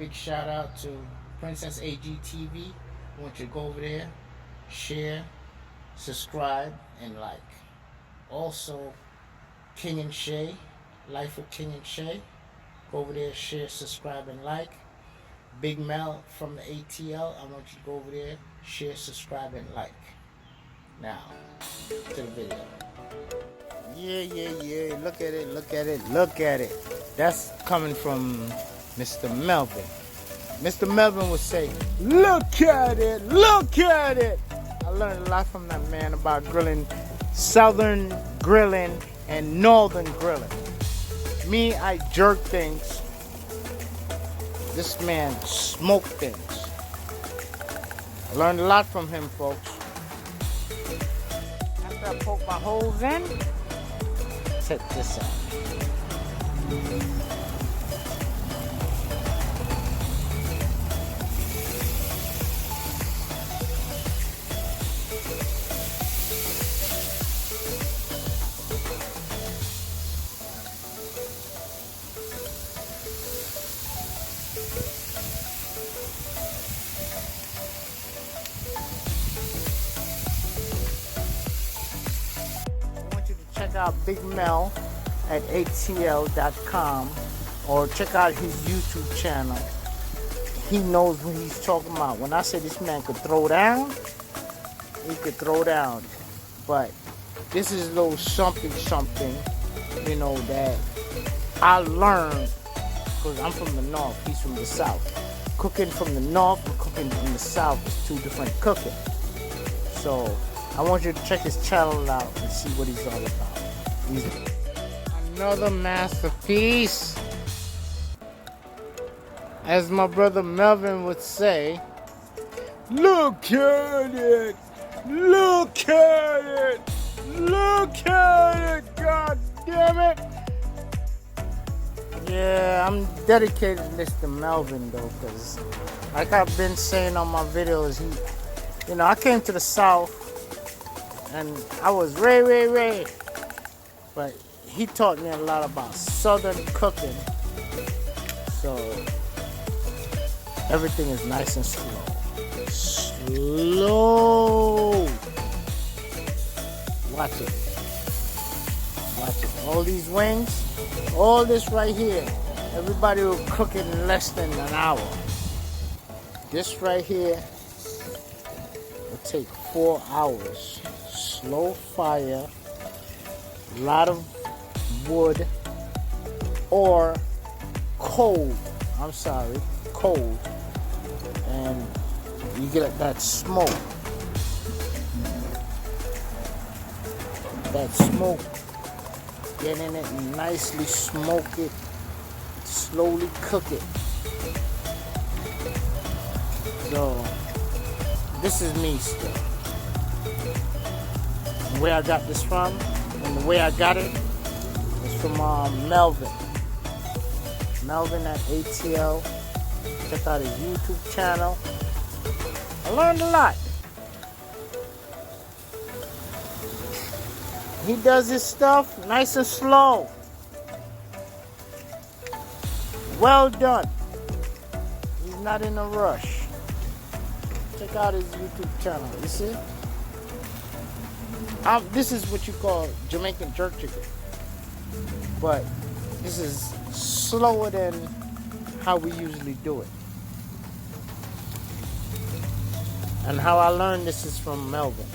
Big shout out to PrincessAG TV. I want you to go over there, share, subscribe, and like. Also, King and Shay, Life with King and Shay. Go over there, share, subscribe, and like. Big Mel from the ATL. I want you to go over there, share, subscribe, and like. Now, to the video. Yeah. Look at it. That's coming from Mr. Melvin. Mr. Melvin would say, look at it. I learned a lot from that man about grilling, southern grilling and northern grilling. Me, I jerk things. This man smoked things. I learned a lot from him, folks. After I poke my holes in, check this out. Check out Big Mel at atl.com or check out his YouTube channel. He knows what he's talking about. When I say this man could throw down, he could throw down. But this is a little something, you know, that I learned because I'm from the north, he's from the south. Cooking from the north and cooking from the south is two different cooking. So I want you to check his channel out and see what he's all about. Another masterpiece. As my brother Melvin would say, look at it, God damn it. Yeah, I'm dedicated to Mr. Melvin though, because like I've been saying on my videos, I came to the South and I was Ray. But he taught me a lot about southern cooking. So everything is nice and slow. Watch it. All these wings, all this right here, everybody will cook it in less than an hour. This right here will take 4 hours. Slow fire. A lot of wood or cold, and you get that smoke. Get in it and nicely smoke it, slowly cook it. So this is me still. Where I got this from and the way I got it is from Melvin at ATL. Check out his YouTube channel. I learned a lot. He does his stuff nice and slow. Well done. He's not in a rush. Check out his YouTube channel. You see? This is what you call Jamaican jerk chicken. But this is slower than how we usually do it. And how I learned this is from Melvin.